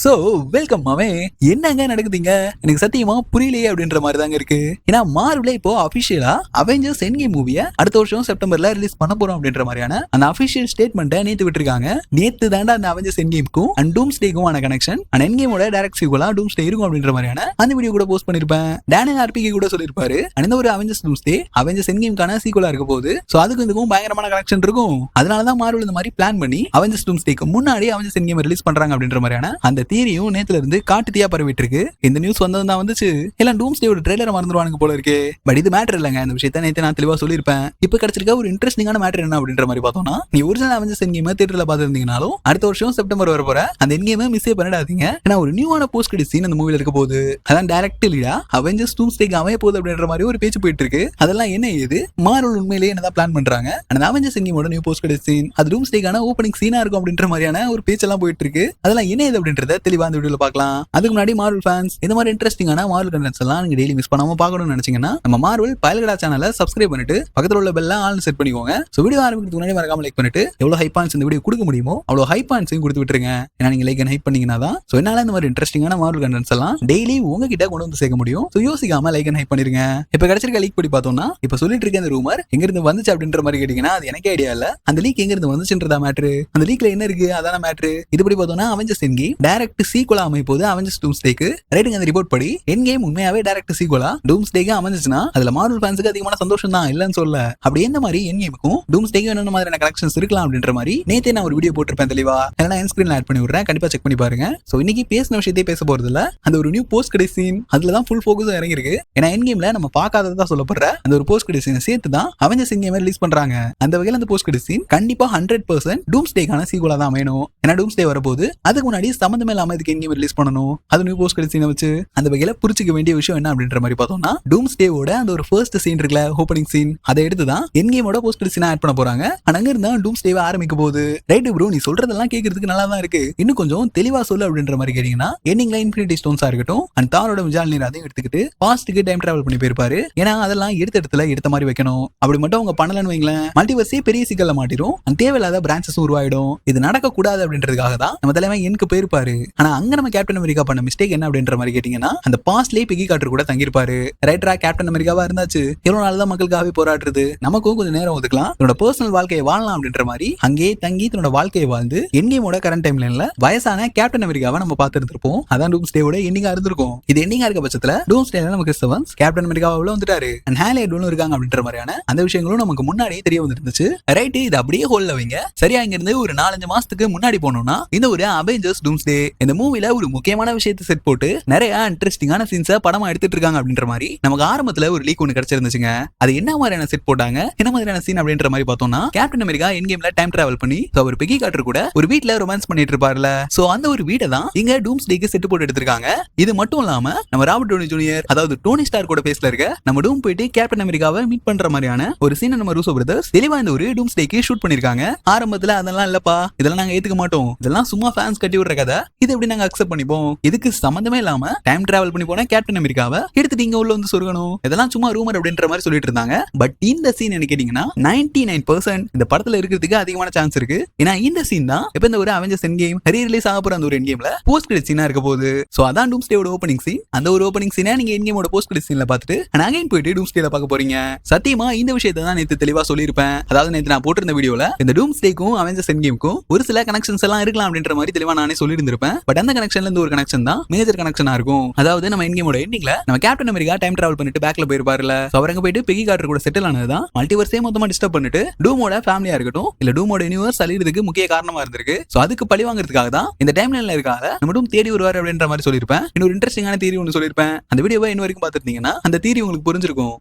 So welcome மாமே. என்னங்க நடக்குதுங்க? எனக்கு சத்தியமா புரியலையே அப்படின்ற மாதிரி தாங்க இருக்கு. ஏன்னா மார்வெல் இப்போ அபிஷியலா அவெஞ்சர்ஸ் எண்ட் கேம் மூவியை அடுத்த வருஷம் செப்டம்பர்ல ரிலீஸ் பண்ண போறோம் அப்படின்ற மாதிரியான அந்த அபிஷியல் ஸ்டேட்மெண்ட்டை நேத்து விட்டுருக்காங்க. நேத்து தாண்டா அந்த அவெஞ்சர்ஸ் எண்ட் கேமுக்கும் அண்ட் டூம்ஸ்டேக்கும் ஆன கனெக்ஷன் அண்ட் எண்ட் கேமோட டைரக்ட் சீக்வலா டூம்ஸ்டே இருக்கும் அப்படின்ற மாதிரியான அந்த வீடியோ கூட போஸ்ட் பண்ணிருப்பேன். டேனியல் ஆர்பிகே கூட சொல்லிருப்பாரு அந்த ஒரு அவெஞ்சர்ஸ் டூம்ஸ்டே அவெஞ்சர்ஸ் எண்ட் கேமுக்கான சீக்வலா இருக்க போகுது. சோ அதுக்கு இதுக்கும் பயங்கரமான கனெக்ஷன் இருக்கும். அதனாலதான் மார்வெல் இந்த மாதிரி பிளான் பண்ணி அவெஞ்சர்ஸ் டூம்ஸ்டேக்கு முன்னாடி அவெஞ்சர்ஸ் எண்ட் கேம் ரிலீஸ் பண்றாங்க அப்படின்ற மாதிரியான அந்த தியரியும் நேத்துல இருந்து காட்டுத்தியா பரவிட்டு இருக்கு. இந்த நியூஸ் வந்ததுதான் வந்துச்சு. எல்லாம் டூம்ஸ்டேயோட ட்ரெய்லரை மறந்துடுவானுங்க போல இருக்கு. பட் இது மேட்டர் இல்லங்க. இந்த விஷயத்தை நேத்து நான் தெளிவா சொல்லியிருப்பேன். இப்ப கிடைச்சிருக்க ஒரு இன்ட்ரெஸ்டிங்கான மேட்டர் என்ன அப்படின்ற மாதிரி பார்த்தோம்னா, நீ ஒரிஜினல் அவெஞ்சர்ஸ் எண்ட் கேம் தியேட்டர்ல பார்த்திருந்தீங்கனாலும் அடுத்த வருஷம் செப்டம்பர் வர போற அந்த எண்ட் கேமை மிஸ்ஸே பண்ணிடாதீங்க. ஏன்னா ஒரு நியூவான போஸ்ட் கிரெடிட் சீன் அந்த மூவில இருக்க போகுது. அதான் டைரக்ட் இல்லையா அவெஞ்சர்ஸ் டூம்ஸ்டேக்கு அமைய போகுது அப்படின்ற மாதிரி ஒரு பேச்சு போயிட்டு இருக்கு. அதெல்லாம் என்ன ஏது மார்வெல் உண்மையிலேயே என்னதான் பிளான் பண்றாங்க? அந்த அவெஞ்சர்ஸ் எண்ட் கேமோட நியூ போஸ்ட் கிரெடிட் சீன் அது டூம்ஸ்டேக்கான ஓப்பனிங் சீனா இருக்கும் அப்படின்ற மாதிரியான ஒரு பேச்செல்லாம் போயிட்டு இருக்கு. அதெல்லாம் என்ன ஏது அப்படின்றத தெளிவா இந்த வீடியோல பார்க்கலாம். அதுக்கு முன்னாடி மார்வெல் ஃபேன்ஸ் இந்த மாதிரி இன்ட்ரெஸ்டிங்கான மார்வெல் கண்டென்ட்ஸ் எல்லாம் நீங்க டெய்லி மிஸ் பண்ணாம பார்க்கணும்னு நினைச்சீங்கன்னா நம்ம மார்வெல் பயல்கடா சேனலை சப்ஸ்கிரைப் பண்ணிட்டு பக்கத்துல உள்ள பெல்ல ஆல் செட் பண்ணிக்கோங்க. சோ வீடியோ ஆரம்பிக்கிறதுக்கு முன்னாடி மறக்காம லைக் பண்ணிட்டு எவ்வளவு ஹை பாயிண்ட்ஸ் இந்த வீடியோ கொடுக்க முடியுமோ அவ்வளவு ஹை பாயிண்ட்ஸையும் கொடுத்து விட்டுருங்க. ஏன்னா நீங்க லைக் அண்ட் ஹைப் பண்ணீங்கன்னா தான் சோ என்னால இந்த மாதிரி இன்ட்ரெஸ்டிங்கான மார்வெல் கண்டென்ட்ஸ் எல்லாம் டெய்லி உங்ககிட்ட கொண்டு வந்து சேர்க்க முடியும். சோ யோசிக்காம லைக் அண்ட் ஹைப் பண்ணிருங்க. இப்ப கிடைச்சிருக்க லீக் படி பார்த்தோம்னா இப்ப சொல்லிட்டு இருக்க இந்த ரூமர் எங்க இருந்து வந்துச்சு அப்படின்ற மாதிரி கேட்டீங்கன்னா அது எனக்கே ஐடியா இல்ல. அந்த லீக் எங்க இருந்து வந்துச்சுன்றதா மேட்ரு. அந்த லீக்ல என்ன இருக்கு அதான மேட்ரு. இதுபடி பார்த்தோம்னா அவெஞ்சர்ஸ் எண்ட் கேம் டைரக்ட் சீக்வலா அமைய போது அவெஞ்சர்ஸ் டூம்ஸ்டேக்கு ரைட்டிங் அந்த ரிப்போர்ட் படி எண்ட் கேம் உண்மையாவே டைரக்ட் சீக்வலா டூம்ஸ்டேக்கு அமைஞ்சுச்சுன்னா அதுல மார்வெல் ஃபேன்ஸ்க்கு அதிகமான சந்தோஷம் தான் இல்லன்னு சொல்ல. அப்படி எந்த மாதிரி எண்ட் கேமுக்கும் டூம்ஸ்டேக்கும் என்ன மாதிரியான கனெக்ஷன்ஸ் இருக்கலாம் அப்படின்ற மாதிரி நேத்தே நான் ஒரு வீடியோ போட்டிருப்பேன் தெளிவா. ஏன்னா என் ஸ்கிரீன்ல ஆட் பண்ணி விடுறேன், கண்டிப்பா செக் பண்ணி பாருங்க. சோ இன்னைக்கு பேசின விஷயத்தையே பேச போறது இல்ல. அந்த ஒரு நியூ போஸ்ட் கிரெடிட் சீன் அதுலதான் ஃபுல் ஃபோக்கஸ் இறங்கி இருக்கு. ஏன்னா எண்ட் கேம்ல நம்ம பார்க்காததா சொல்லப்படுற அந்த ஒரு போஸ்ட் கிரெடிட் சீனை சேர்த்து தான் அவெஞ்சர்ஸ் எண்ட் கேம் ரிலீஸ் பண்றாங்க. அந்த வகையில அந்த போஸ்ட் கிரெடிட் சீன் கண்டிப்பா 100% டூம்ஸ்டேக்கான சீக்வலா தான் அமையணும். ஏன்னா டூம்ஸ்டே வரப்போது அதுக்கு முன்னாடி சம்பந்தமே இல்லாம இதுக்கு எண்ட் கேம் ரிலீஸ் பண்ணணும். அது நியூ போஸ்ட் கிரெடிட் சீனை வச்சு அந்த வகையில புரிச்சுக்க வேண்டிய விஷயம் என்ன அப்படின்ற மாதிரி பார்த்தோம்னா டூம்ஸ்டேவோட அந்த ஒரு ஃபர்ஸ்ட் சீன் இருக்குல்ல ஓப்பனிங் சீன் அதை எடுத்து தான் எண்ட் கேமோட போஸ்ட் கிரெடிட் சீனை ஆட் பண்ண போறாங்க. அங்க இருந்தா டூம்ஸ்டேவை ஆரம்பிக்க போகுது. ரைட் ப்ரோ, நீ சொல்றதெல்லாம் கேட்கறதுக்கு நல்லா தான் இருக்கு. இன்னும் கொஞ்சம் தெளிவா சொல்லு அப்படின்ற மாதிரி கேட்டீங்கன்னா எண்டிங்ல இன்ஃபினிட்டி ஸ்டோன்ஸா இருக்கட்டும் அண்ட் தாரோட மிஜால் நீர் அதையும் எடுத்துக்கிட்டு பாஸ்ட்டுக்கு டைம் டிராவல் பண்ணி போயிருப்பாரு. ஏன்னா அதெல்லாம் எடுத்த இடத்துல எடுத்த மாதிரி வைக்கணும். அப்படி மட்டும் அவங்க பண்ணலன்னு வைங்களேன் மல்டிவர்ஸே பெரிய சிக்கல்ல மாட்டிரும். அந்த தேவையில்லாத பிரான்ச்சஸ் உருவாயிடும். இது நடக்க கூடாது அப்படின்றதுக்காக தான் நம்ம தலைமை எனக்கு போயிருப்பாரு. ஆனா அங்க நம்ம கேப்டன் அமெரிக்கா பண்ண மிஸ்டேக் என்ன அப்படின்ற மாதிரி கேட்டீங்கன்னா அந்த பாஸ்ட்லயே பிகி காட்டர் கூட தங்கிருப்பாரு. ரைட்டரா கேப்டன் அமெரிக்காவா இருந்தாச்சு. எவ்வளவு நாள் தான் மக்களுக்காகவே போராடுறது, நமக்கும் கொஞ்சம் நேரம் ஒதுக்கலாம், தன்னோட பர்சனல் வாழ்க்கையை வாழலாம் அப்படின்ற மாதிரி அங்கேயே தங்கி தன்னோட வாழ்க்கையை வாழ்ந்து எண்ட் கேமோட கரண்ட் டைம் லைன்ல வயசான கேப்டன் அமெரிக்காவை நம்ம பார்த்திருந்திருப்போம். அதான் டூம்ஸ்டேவோட எண்டிங்கா இருந்திருக்கும். இது எண்டிங்கா இருக்க பட்சத்துல டூம்ஸ்டேல நமக்கு கிறிஸ்டவன்ஸ் கேப்டன் அமெரிக்காவை உள்ள வந்துட்டாரு அண்ட் ஹேலே டூலும் இருக்காங்க அப்படின்ற மாதிரியான அந்த விஷயங்களும் நமக்கு முன்னாடியே தெரிய வந்துருந்துச்சு. ரைட், இது அப்படியே ஹோல்ல வைங்க. சரியா இங்க இருந்து ஒரு 4-5 மாசத்துக்கு முன்னாடி போனோம்னா இந்த ஒரு அவெஞ்சர்ஸ் டூம்ஸ்டே இந்த மூவில ஒரு முக்கியமான விஷயத்தை செட் போட்டு நிறைய இன்ட்ரெஸ்டிங்கான சீன்ஸை படமா எடுத்துட்டு இருக்காங்க அப்படின்ற மாதிரி நமக்கு ஆரம்பத்துல ஒரு லீக் ஒன்று கிடைச்சிருந்துச்சுங்க. அது என்ன மாதிரியான செட் போட்டாங்க, என்ன மாதிரியான சீன் அப்படின்ற மாதிரி பார்த்தோம்னா கேப்டன் அமெரிக்கா எண்ட் கேம்ல டைம் டிராவல் பண்ணி அவர் பிகி காட்டர் கூட ஒரு வீட்ல ரொமான்ஸ் பண்ணிட்டு இருப்பார்ல. சோ அந்த ஒரு வீட்டை தான் இங்க டூம்ஸ்டேக்கு செட் போட்டு எடுத்திருக்காங்க. இது மட்டும் இல்லாம நம்ம ராபர்ட் டவுனி ஜூனியர் அதாவது டோனி ஸ்டார் கூட பேசல இருக்க நம்ம டூம் போயிட்டு கேப்டன் அமெரிக்காவை மீட் பண்ற மாதிரியான ஒரு சீன் நம்ம ரூசோ பிரதர்ஸ் தெளிவா இந்த ஒரு டூம்ஸ்டேக்கு ஷூட் பண்ணிருக்காங்க. ஆரம்பத்துல அதெல்லாம் இல்லப்பா, இதெல்லாம் நாங்க ஏத்துக்க மாட்டோம், இதெல்லாம் சும்மா ஃபேன்ஸ் கட்டி விடுற கதை, இது எப்படி நாங்க அக்செப்ட் பண்ணிப்போம், இதுக்கு சம்பந்தமே இல்லாம டைம் டிராவல் பண்ணி போன கேப்டன் அமெரிக்காவை எடுத்துட்டு இங்க உள்ள வந்து சொருகணும், இதெல்லாம் சும்மா ரூமர் அப்படின்ற மாதிரி சொல்லிட்டு இருந்தாங்க. பட் இந்த சீன் என்ன கேட்டீங்கன்னா 99% இந்த படத்துல இருக்கிறதுக்கு அதிகமான சான்ஸ் இருக்கு. ஏன்னா இந்த சீன் தான் இப்ப இந்த ஒரு அவெஞ்சர்ஸ் எண்ட் கேம் ரீ-ரிலீஸ் ஆக போற அந்த ஒரு எண்ட் கேம்ல போஸ்ட் கிரெடிட் சீனா இருக்க போகுது. சோ அதான் டூம்ஸ்டேவோட ஓப்பனிங் சீன். அந்த ஒரு ஓப்பனிங் சீனை நீங்க எண்ட் கேமோட போஸ்ட் கிரெடிட் சீன்ல பார்த்துட்டு அகைன் போயிட்டு டூம்ஸ்டேல பார்க்க போறீங்க. சத்தியமா இந்த விஷயத்தை தான் நேத்து தெளிவா சொல்லியிருப்பேன். அதாவது நேத்து நான் போட்டிருந்த வீடியோல இந்த டூம்ஸ்டேக்கும் அவெஞ்சர்ஸ் எண்ட் கேமுக்கும் ஒரு சில கனெக்ஷன்ஸ் எல்லாம் இருக்கலாம் அப்படின்ற மாதிரி தெளிவா நானே சொல்லியிருந்திருப்பேன். பட் அந்த கனெக்ஷன்ல இருந்து ஒரு கனெக்ஷன் தான் மேஜர் கனெக்ஷனா இருக்கும். அதாவது நம்ம எண்ட் கேமோட எண்டிங்ல நம்ம கேப்டன் அமெரிக்கா டைம் டிராவல் பண்ணிட்டு பேக்ல போயிருப்பாருல, அவரங்க போயிட்டு பிகி காட்டர் கூட செட்டில் ஆனதுதான் மல்டிவர்ஸே மொத்தமா டிஸ்டர்ப் பண்ணிட்டு டூமோட ஃபேமிலியா இருக்கட்டும் இல்ல டூமோட யூனிவர்ஸ் அழியிறதுக்கு முக்கிய காரணமா இருந்திருக்கு. சோ அதுக்கு பழி வாங்குறதுக்காக தான் இந்த டைம் லைன்ல இருக்காத நம்ம டூம் தேடி வருவாரு அப்படின்ற மாதிரி சொல்லியிருப்பேன். இன்னொரு இன்ட்ரெஸ்டிங்கான தியரி ஒன்று சொல்லியிருப்பேன். அந்த வீடியோவை இன்ன வரைக்கும் பார்த்துருந்தீங்கன்னா அந்த தியரி உங்களுக்கு புரிஞ்சிருக்கும்.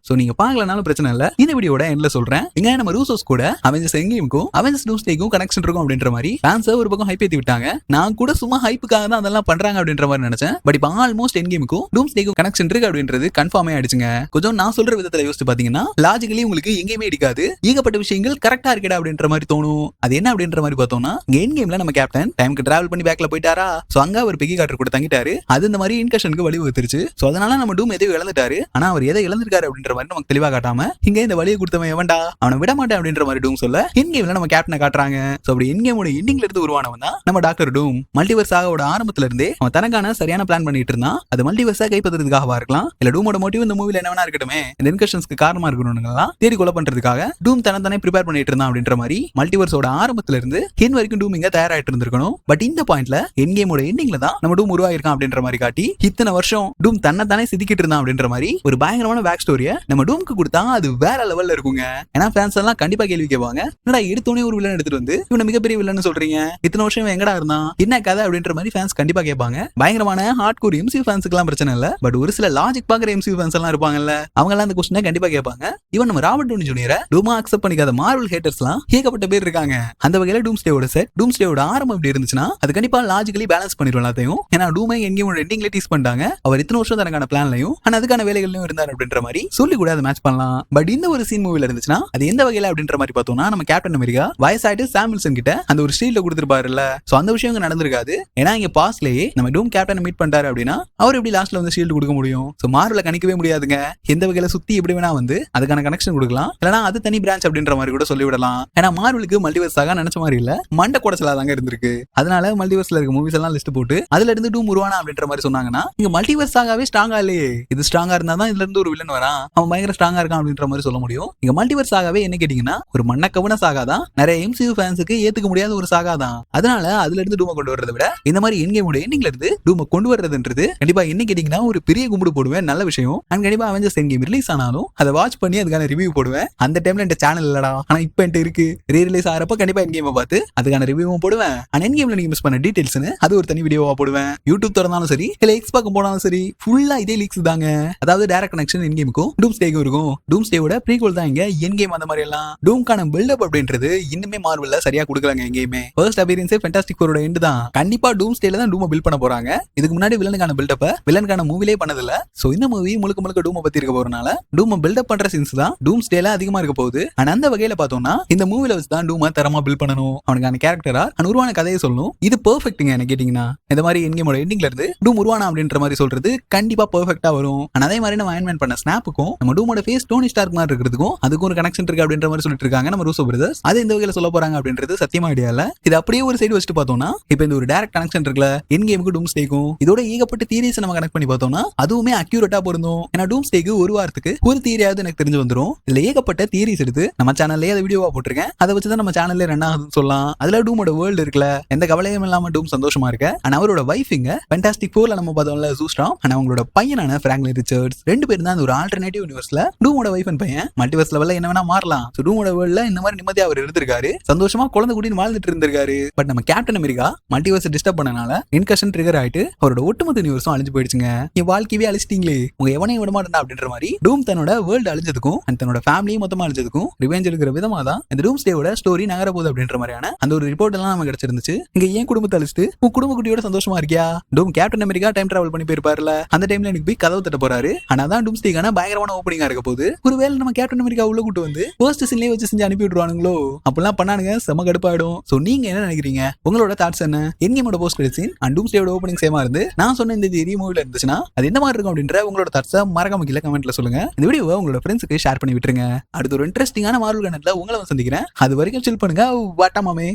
சோ நீங்க பார்க்கலனாலும் பிரச்சனை இல்ல, இந்த வீடியோட எண்ட்ல சொல்றேன். இங்க நம்ம ரூசோஸ் கூட அவெஞ்சர்ஸ் எண்ட் கேமுக்கும் அவெஞ்சர்ஸ் டூம்ஸ்டேக்கும் கனெக்ஷன் இருக்கும் அப்படின்ற மாதிரி ஃபேன்ஸ் ஒரு பக்கம் ஹைப் ஏத்தி விட்டாங்க. நான் கூட சும்மா ஹைப்புக்காக தான் அதெல்லாம் பண்றாங்க அப்படின்ற மாதிரி நினைச்சேன். பட் இப்போ ஆல்மோஸ்ட் எண்ட் கேமுக்கும் டூம்ஸ்டேக்கும் கனெக்ஷன் இருக்கு அப்படின்றது கன்ஃபார்மே ஆயிடுச்சுங்க. கொஞ்சம் நான் சொல்ற விதத்துல யோசிச்சு பாத்தீங்கன்னா லாஜிக்கலி உங்களுக்கு எங்கேயுமே அடிக்காது, ஏகப்பட்ட விஷயங்கள் கரெக்டா இருக்கடா அப்படின்ற மாதிரி தோணும். அது என்ன அப்படின்ற மாதிரி பார்த்தோம்னா எண்ட் கேம்ல நம்ம கேப்டன் டைம்க்கு டிராவல் பண்ணி பேக்ல போயிட்டாரா, சோ அங்க அவர் பிகி காட்டர் கூட தங்கிட்டாரு. அது இந்த மாதிரி இன்கஷனுக்கு வழி வகுத்துருச்சு. சோ அதனால நம்ம டூம் எதையும் இழந்துட்டாரு. ஆனா அவர் எதை இழந்திருக்காரு அப்படின்ற மாதிரி நமக்கு தெளிவா காட்டாம இங்க இந்த வழியை கொடுத்தவன் எவன்டா அவனை விட மாட்டேன் அப்படின்ற மாதிரி டூம் சொல்ல எண்ட் கேம்ல நம்ம கேப்டனை காட்டுறாங்க. சோ அப்படி எண்ட் கேமோட எண்டிங்ல இருந்து உருவானவன் தான் நம்ம டாக்டர் டூம். மல்டிவர்ஸ் ஆக ஏராவோட ஆரம்பத்துல இருந்தே அவன் தனக்கான சரியான பிளான் பண்ணிட்டு இருந்தான். அது மல்டிவர்ஸா கைப்பற்றுறதுக்காகவா இருக்கலாம், இல்ல டூமோட மோட்டிவ் இந்த மூவில என்ன வேணா இருக்கட்டுமே, இந்த இன்கஷன்ஸ்க்கு காரணமா இருக்கணும்லாம் தேடி கொலை பண்றதுக்காக டூம் தனத்தானே ப்ரிப்பேர் பண்ணிட்டு இருந்தான் அப்படின்ற மாதிரி மல்டிவர்ஸோட ஆரம்பத்துல இருந்து என் வரைக்கும் டூம் இங்க தயாராயிட்டு இருந்திருக்கணும். பட் இந்த பாயிண்ட்ல என் கேமோட எண்டிங்ல தான் நம்ம டூம் உருவாயிருக்கான் அப்படின்ற மாதிரி காட்டி இத்தனை வருஷம் டூம் தன்னைத்தானே சிதிக்கிட்டு இருந்தான் அப்படின்ற மாதிரி ஒரு பயங்கரமான பேக் ஸ்டோரியை நம்ம டூம்க்கு கொடுத்தா அது வேற லெவல்ல இருக்குங்க. ஏன்னா ஃபேன்ஸ் எல்லாம் கண்டிப்பா கேள்வி கேட்பாங்க, என்னடா எடுத்தோனே ஒரு வில்லன் எடுத்துட்டு வந்து இவனை மிகப்பெரிய வில்லன் சொல்றீங்க, இத்தனை வருஷம் எங்கடா இருந்தான், என்ன கதை அப்படின்ற மாதிரி ஃபேன்ஸ் கண்டிப்பா கேட்பாங்க. பயங்கரமான ஹார்ட் கோர் எம்சியூ ஃபேன்ஸ்க்கு எல்லாம் பிரச்சனை இல்ல, பட் ஒரு சில லாஜிக் பாக்குற எம்சியூ ஃபேன்ஸ் எல்லாம் இருப்பாங்கல்ல, அவங்க எல்லாம் அந்த கொஸ்டினை கண்டிப்பா கேட்பாங்க. இவன் நம்ம ராபர்ட் டவுனி ஜூனியரை டூமா அக்செப்ட் பண்ணிக்காத மார்வல் ஹேட்டர்ஸ்லாம் ஏகப்பட்ட பேர் இருக்காங்க. அந்த வகையில டூம்ஸ்டேவோட செட், டூம்ஸ்டேவோட ஆரம்பம் எப்படி இருந்துச்சுன்னா அது கண்டிப்பா லாஜிக்கலி பேலன்ஸ் பண்ணிரும் எல்லாத்தையும். ஏன்னா டூமை எங்கேயும் எண்டிங்ல டீஸ் பண்ணிட்டாங்க, அவர் இத்தனை வருஷம் தனக்கான பிளான்லையும் ஆனா அதுக்கான வேலைகளையும் இருந்தார் அப்படின்ற மாதிரி சொல்லி கூட அதை மேட்ச் பண்ணலாம். பட் இந்த ஒரு சீன் மூவில இருந்துச்சுன்னா அது எந்த வகையில அப்படின்ற மாதிரி பார்த்தோம்னா, நம்ம கேப்டன் அமெரிக்கா வயசாயிட்டு சாமுல்சன் கிட்ட அந்த ஒரு ஷீல்ட கொடுத்துருப்பாருல்ல, சோ அந்த விஷயம் இங்க நடந்திருக்காது. ஏன்னா இங்க பாஸ்ட்லயே நம்ம டூம் கேப்டன் மீட் பண்றாரு அப்படின்னா அவர் எப்படி லாஸ்ட்ல வந்து ஷீல்டு கொடுக்க முடியும்? சோ மார்வல கணிக்கவே முடியாதுங்க. எந்த வகையில சுத்தி எப்படி வேணா வந்து அதுக்கான கனெக்ஷன் கொடுக்கலாம், இல்லனா அது தனி பிரான்ச் அப்படின்ற மாதிரி கூட சொல்லி விடலாம். ஏன்னா மார்வலுக்கு மல்டிவர்ஸ் ஆக நினைச்ச மாதிரி இல்ல, மண்ட குடச்சலா தாங்க இருந்திருக்கு. அதனால மல்டிவர்ஸ்ல இருக்க மூவிஸ் எல்லாம் லிஸ்ட் போட்டு அதுல இருந்து டூம் உருவானா அப்படின்ற மாதிரி சொன்னாங்கன்னா இங்க மல்டிவர்ஸ் ஆகவே ஸ்ட்ராங்கா இல்லையே, இது ஸ்ட்ராங்கா இருந்தா தான் இதுல இருந்து ஒரு வில்லன் வரான், அவன் பயங்கர ஸ்ட்ராங்கா இருக்கான் அப்படின்ற மாதிரி சொல்ல முடியும். இங்க மல்டிவர்ஸ் ஆகவே என்ன கேட்டீங்கன்னா ஒரு மண்ணக்கவன சாகா தான், நிறைய எம்சியூ ஃபேன்ஸுக்கு ஏத்துக்க முடியாத ஒரு சாகா தான். அதனால அதுல இருந்து டூமை கொண்டு வரதை விட இந்த மாதிரி என்கேமோட எண்டிங்ல இருந்து டூமை கொண்டு வர்றதுன்றது கண்டிப்பா என்ன கேட்டீங்கன்னா ஒரு பெரிய கும்பிடு போடுவேன், நல்ல விஷயம். அண்ட் கண்டிப்பா அவெஞ்சர்ஸ் எண்ட் கேம் ரிலீஸ் ஆனாலும் அதை வாட்ச் பண்ணி அதுக்கான ரிவ்யூ போடுவேன். அந்த டைம்ல என் சேனல் இல்லடா, ஆனா இப்ப என்கிட்ட இருக்கு. ரீ ரிலீஸ் ஆகிறப்ப கண்டிப்பா என் கேமை பார்த்து அதுக்கான ரிவ்யூவும் போடுவேன். அண்ட் என் கேம்ல நீங்க மிஸ் பண்ண டீடைல்ஸ்னு அது ஒரு தனி வீடியோவா போடுவேன். யூடியூப் திறந்தாலும் சரி, இல்ல எக்ஸ் பார்க்க போனாலும் சரி, ஃபுல்லா இதே லீக்ஸ் தாங்க. அதாவது டைரக்ட் கனெக்ஷன் என் கேமுக்கும் டூம்ஸ்டேக்கும் இருக்கும். டூம்ஸ்டேவோட ப்ரீக்வல் தான் இங்க என் கேம். அந்த மாதிரி எல்லாம் டூம்கான பில்டப் அப்படின்றது இன்னுமே மார்வல்ல சரியா கொடுக்கலாங்க. எங்கேயுமே ஃபர்ஸ்ட் அப்பியரன்ஸே ஃபேண்டாஸ்டிக் ஃபோரோட எண்ட் தான். கண்டிப்பா டூம்ஸ்டேல தான் டூமை பில்ட் பண்ண போறாங்க. இதுக்கு முன்னாடி வில்லனுக்கான பில்டப்ப வில்லனுக்கான மூவிலே பண்ணதில்ல. சோ இந்த மூவி முழுக்க முழுக்க டூமை பத்தி இருக்க போறனால டூமை பில்டப் பண்ற சீன்ஸ் தான் டூம்ஸ்டேல அதிகமா இருக்க போகுது. ஆனா அந்த வகையில பார்த்தோம்னா இந்த மூவில வச்சு தான் டூமை தரமா பில்ட் பண்ணணும், அவனுக்கான கேரக்டரா உருவான கதையை சொல்லணும். இது பெர்ஃபெக்ட்டுங்க என்ன கேட்டீங்கன்னா. இந்த மாதிரி என்கேமோட எண்டிங்ல இருந்து டூம் உருவானா அப்படின்ற மாதிரி சொல்றது கண்டிப்பா பெர்ஃபெக்ட்டா வரும். ஆனா அதே மாதிரி நம்ம அயன்மேன் பண்ண ஸ்னாப்புக்கும் நம்ம டூமோட ஃபேஸ் டோனி ஸ்டார்க் மாதிரி இருக்கிறதுக்கும் அதுக்கும் ஒரு கனெக்ஷன் இருக்கு அப்படின்ற மாதிரி சொல்லிட்டு இருக்காங்க நம்ம ரூசோ பிரதர்ஸ். அது இந்த வகையில சொல்ல போறாங்க அப்படின்றது சத்தியமா ஐடியா இல்ல. இது அப்படியே ஒரு சைடு வச்சுட்டு பார்த்தோம்னா இப்போ இந்த ஒரு டைரக்ட் கனெக்ஷன் இருக்குல்ல என் கேமுக்கு டூம்ஸ்டேக்கும், இதோட ஏகப்பட்ட தியரிஸ் நம்ம கனெக்ட் பண்ணி பார்த்தோம்னா அதுவுமே அக்யூரேட்டா பொருந்தும். ஏன்னா டூம்ஸ்டேக்கு ஒரு வாரத்துக்கு ஒரு தியரியாவது எனக்கு தெரிஞ்சு வந்துரும். இதுல ஏகப்பட்ட தியரிஸ் எடுத்து நம்ம சேனல்லே அதை வீடியோவா போட்டிருக்கேன். அதை வச்சுதான் நம்ம சேனல்ல ரன் ஆகுதுன்னு சொல்லலாம். அதுல டூமோட வேர்ல்டு இருக்குல்ல, எந்த கவலையும் இல்லாம டூம் சந்தோஷமா இருக்க. ஆனா அவரோட வைஃபிங்க ஃபேண்டாஸ்டிக் ஃபோர்ல நம்ம பார்த்தோம்ல ஜூஸ்டாம், ஆனா அவங்களோட பையனான பிராங்க்லின் ரிச்சர்ட்ஸ், ரெண்டு பேரும் தான் ஒரு ஆல்டர்னேட்டிவ் யூனிவர்ஸ்ல டூமோட வைஃப் அண்ட் பையன். மல்டிவர்ஸ் லெவல்ல என்ன வேணா மாறலாம். சோ டூமோட வேர்ல்ட்ல இந்த மாதிரி நிம்மதியா அவர் இருந்திருக்காரு, சந்தோஷமா குழந்தை குட்டின்னு வாழ்ந்துட்டு இருந்திருக்காரு. பட் நம்ம கேப்டன் அமெரிக்கா மல்டிவர்ஸ் டிஸ்டர்ப் பண்ணனால இன்கஷன் ட்ரிகர் ஆயிட்டு அவரோட ஒட்டுமொத்த யூனிவர்ஸும் அழிஞ்சு போயிடுச்சுங்க. என் வாழ்க்கையே அழிச்சிட்டீங்களே, உங்க எவனையும் விட மாட்டேன் அப்படின்ற மாதிரி டூம் தன்னோட வேர்ல்டு அழிஞ்சதுக்கும் தன்னோட ஃபேமிலியும் மொத்தமா அழிஞ்சதுக்கும் ரிவெஞ்ச் எடுக்கிற விதமா தான் இந்த டூம்ஸ்டேவோட ஸ்டோரி நகர போகுது அப்படின்ற மாதிரியான அந்த ஒரு ரிப்போர்ட் எல்லாம் நமக்கு கிடைச்சிருந்துச்சு. இங்க ஏன் குடும்பத்தை அழிச்சிட்டு உன் குடும்ப குட்டியோட சந்தோஷமா இருக்கியா? டூம் கேப்டன் அமெரிக்கா டைம் டிராவல் பண்ணி போயிருப்பாருல, அந்த டைம்ல எனக்கு போய் கதவு தட்ட போறாரு. ஆனா தான் டூம்ஸ்டேக்கான பயங்கரமான ஓப்பனிங்கா இருக்க போகுது. ஒருவேளை நம்ம கேப்டன் அமெரிக்கா உள்ள கூட்டு வந்து ஃபர்ஸ்ட் சீன்லயே வச்சு செஞ்சு அனுப்பி விட்டுருவானுங்களோ, அப்படிலாம் பண்ணானுங்க, செம கடுப்பாயிடும். சோ நீங்க என்ன நினைக்கிறீங்க? உங்களோட தாட்ஸ் என்ன? என்கேமோட போஸ்ட் கிரெடிட் சீன் அண்ட் டூம்ஸ்டேவோட ஓப்பனிங் சேமா இருந்து நான் சொன்ன இந்த தியரி மூவில இருந்துச்சுன்னா அது என்ன மாதிரி இருக்கும் அப்படின்ற உங்களோட தாட்ஸை மறக்காம கீழே கமெண்ட்ல சொல்லுங்க. இந்த வீடியோவை உங்களோட ஃப்ரெண்ட்ஸ்க்கு ஷேர் பண்ணி விட்டுருங்க. அடுத்து ஒரு இன்ட்ரெஸ்டிங்கான மார்வல் கனெக்ட்ல உங்களை சந்திக்கிறேன். அது வரைக்கும் சில் பண்ணுங்க. வாட்டா மாமே.